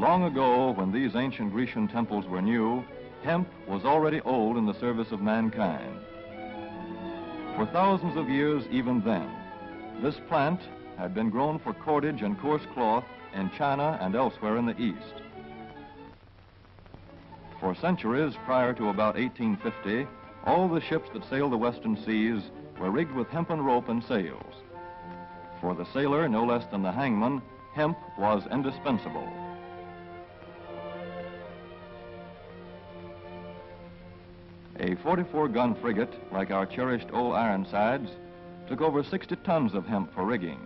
Long ago, when these ancient Grecian temples were new, hemp was already old in the service of mankind. For thousands of years even then, this plant had been grown for cordage and coarse cloth in China and elsewhere in the East. For centuries prior to about 1850, all the ships that sailed the western seas were rigged with hempen rope and sails. For the sailor, no less than the hangman, hemp was indispensable. A 44-gun frigate, like our cherished old Ironsides, took over 60 tons of hemp for rigging.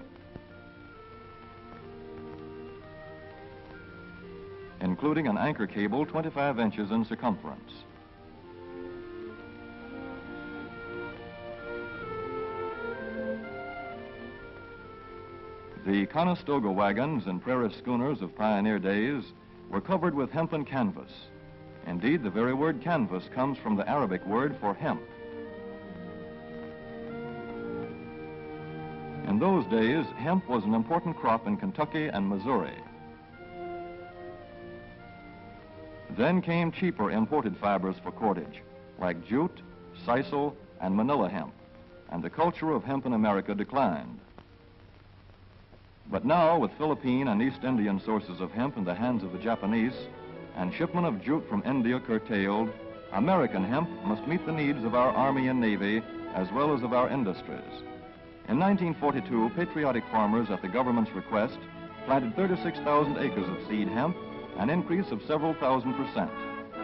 Including an anchor cable 25 inches in circumference. The Conestoga wagons and prairie schooners of pioneer days were covered with hempen canvas. Indeed, the very word canvas comes from the Arabic word for hemp. In those days, hemp was an important crop in Kentucky and Missouri. Then came cheaper imported fibers for cordage, like jute, sisal, and manila hemp, and the culture of hemp in America declined. But now, with Philippine and East Indian sources of hemp in the hands of the Japanese, and shipment of jute from India curtailed, American hemp must meet the needs of our Army and Navy as well as of our industries. In 1942, patriotic farmers, at the government's request, planted 36,000 acres of seed hemp, an increase of several thousand%.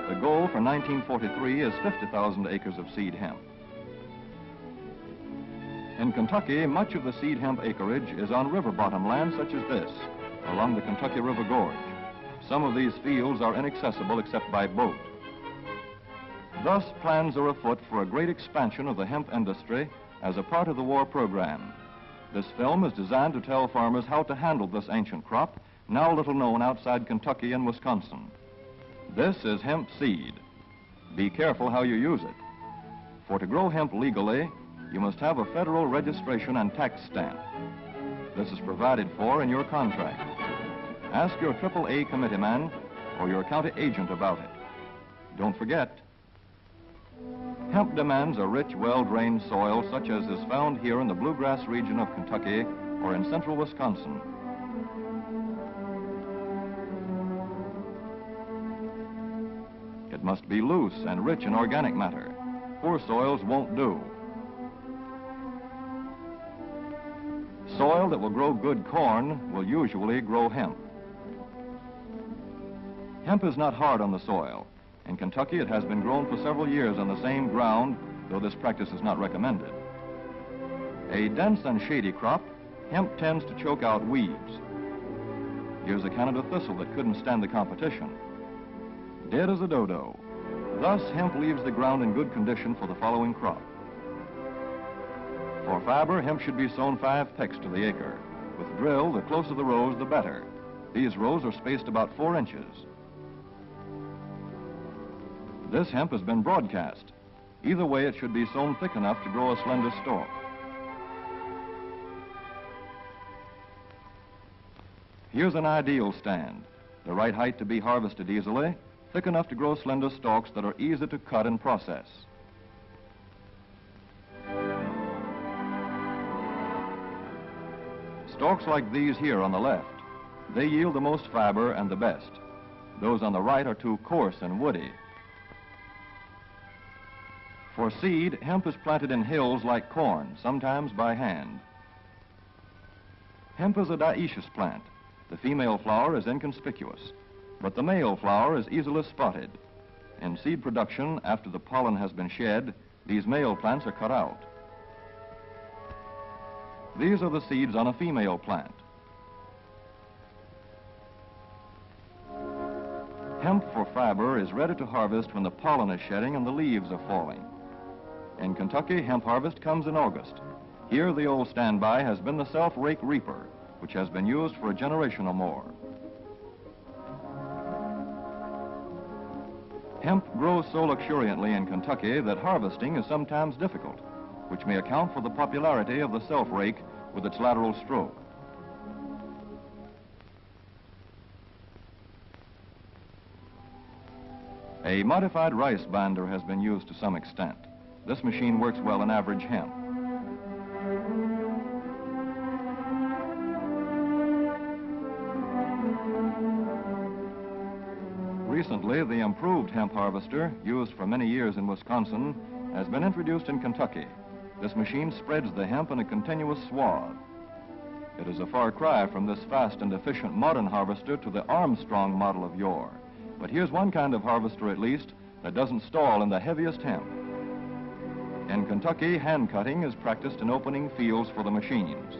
The goal for 1943 is 50,000 acres of seed hemp. In Kentucky, much of the seed hemp acreage is on river bottom land such as this, along the Kentucky River Gorge. Some of these fields are inaccessible except by boat. Thus, plans are afoot for a great expansion of the hemp industry as a part of the war program. This film is designed to tell farmers how to handle this ancient crop, now little known outside Kentucky and Wisconsin. This is hemp seed. Be careful how you use it. For to grow hemp legally, you must have a federal registration and tax stamp. This is provided for in your contract. Ask your AAA committeeman or your county agent about it. Don't forget, hemp demands a rich, well-drained soil such as is found here in the bluegrass region of Kentucky or in central Wisconsin. It must be loose and rich in organic matter. Poor soils won't do. Soil that will grow good corn will usually grow hemp. Hemp is not hard on the soil. In Kentucky, it has been grown for several years on the same ground, though this practice is not recommended. A dense and shady crop, hemp tends to choke out weeds. Here's a Canada thistle that couldn't stand the competition. Dead as a dodo. Thus, hemp leaves the ground in good condition for the following crop. For fiber, hemp should be sown 5 pecks to the acre. With drill, the closer the rows, the better. These rows are spaced about 4 inches. This hemp has been broadcast. Either way, it should be sown thick enough to grow a slender stalk. Here's an ideal stand. The right height to be harvested easily, thick enough to grow slender stalks that are easy to cut and process. Stalks like these here on the left, they yield the most fiber and the best. Those on the right are too coarse and woody. For seed, hemp is planted in hills like corn, sometimes by hand. Hemp is a dioecious plant. The female flower is inconspicuous, but the male flower is easily spotted. In seed production, after the pollen has been shed, these male plants are cut out. These are the seeds on a female plant. Hemp for fiber is ready to harvest when the pollen is shedding and the leaves are falling. In Kentucky, hemp harvest comes in August. Here, the old standby has been the self-rake reaper, which has been used for a generation or more. Hemp grows so luxuriantly in Kentucky that harvesting is sometimes difficult, which may account for the popularity of the self-rake with its lateral stroke. A modified rice binder has been used to some extent. This machine works well in average hemp. Recently, the improved hemp harvester, used for many years in Wisconsin, has been introduced in Kentucky. This machine spreads the hemp in a continuous swath. It is a far cry from this fast and efficient modern harvester to the Armstrong model of yore. But here's one kind of harvester, at least, that doesn't stall in the heaviest hemp. In Kentucky, hand cutting is practiced in opening fields for the machines.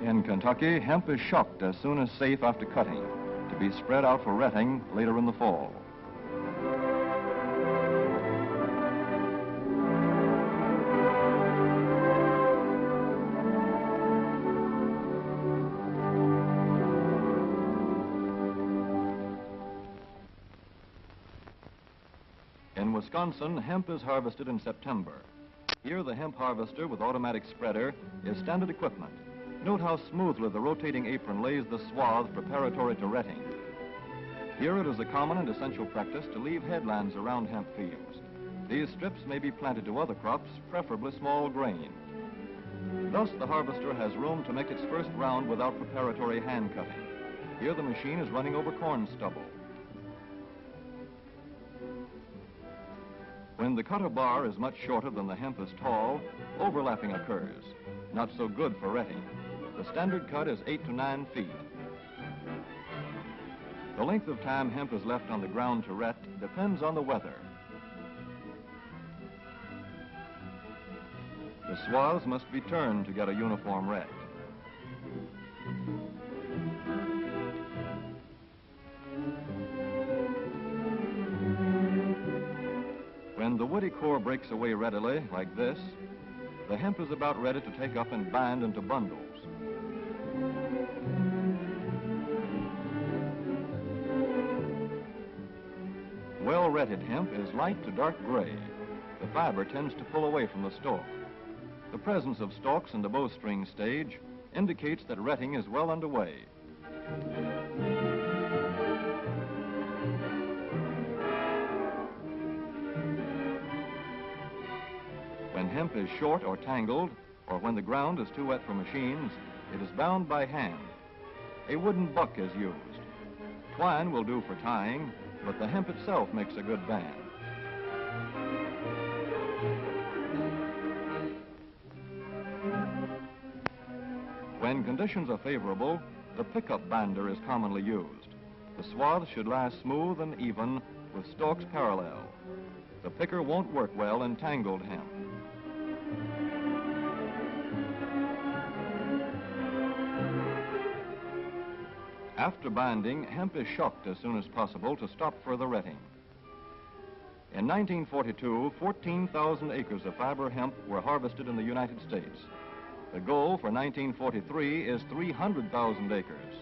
In Kentucky, hemp is shucked as soon as safe after cutting, to be spread out for retting later in the fall. In Wisconsin, hemp is harvested in September. Here, the hemp harvester with automatic spreader is standard equipment. Note how smoothly the rotating apron lays the swath preparatory to retting. Here it is a common and essential practice to leave headlands around hemp fields. These strips may be planted to other crops, preferably small grain. Thus, the harvester has room to make its first round without preparatory hand cutting. Here the machine is running over corn stubble. When the cutter bar is much shorter than the hemp is tall, overlapping occurs. Not so good for retting. The standard cut is 8 to 9 feet. The length of time hemp is left on the ground to ret depends on the weather. The swaths must be turned to get a uniform ret. When the woody core breaks away readily, like this, the hemp is about ready to take up and bind into bundles. Well-retted hemp is light to dark gray. The fiber tends to pull away from the stalk. The presence of stalks in the bowstring stage indicates that retting is well underway. When hemp is short or tangled, or when the ground is too wet for machines, it is bound by hand. A wooden buck is used. Twine will do for tying, but the hemp itself makes a good band. When conditions are favorable, the pickup binder is commonly used. The swath should lie smooth and even with stalks parallel. The picker won't work well in tangled hemp. After binding, hemp is shucked as soon as possible to stop further retting. In 1942, 14,000 acres of fiber hemp were harvested in the United States. The goal for 1943 is 300,000 acres.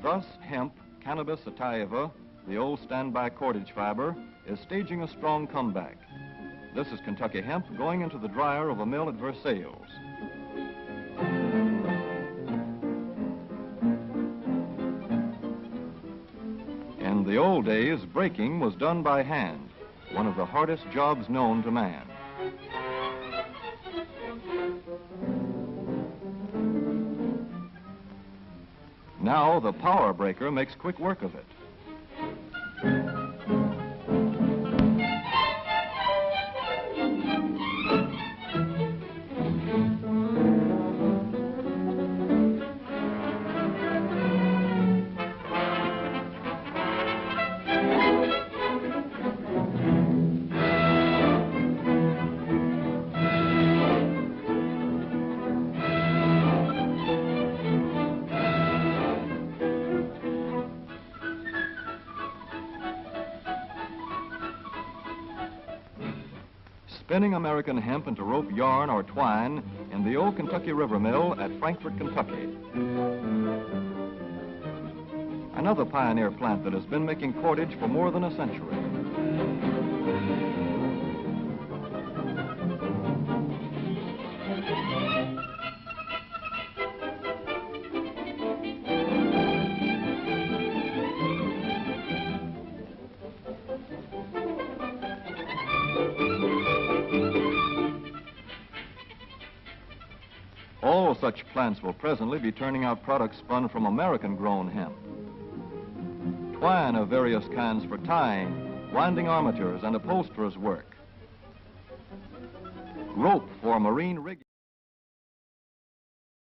Thus, hemp, Cannabis sativa, the old standby cordage fiber, is staging a strong comeback. This is Kentucky hemp going into the dryer of a mill at Versailles. In the old days, breaking was done by hand, one of the hardest jobs known to man. Now the power breaker makes quick work of it. Spinning American hemp into rope yarn or twine in the old Kentucky River Mill at Frankfort, Kentucky. Another pioneer plant that has been making cordage for more than a century. All such plants will presently be turning out products spun from American-grown hemp. Twine of various kinds for tying, winding armatures, and upholsterers' work. Rope for marine rigging.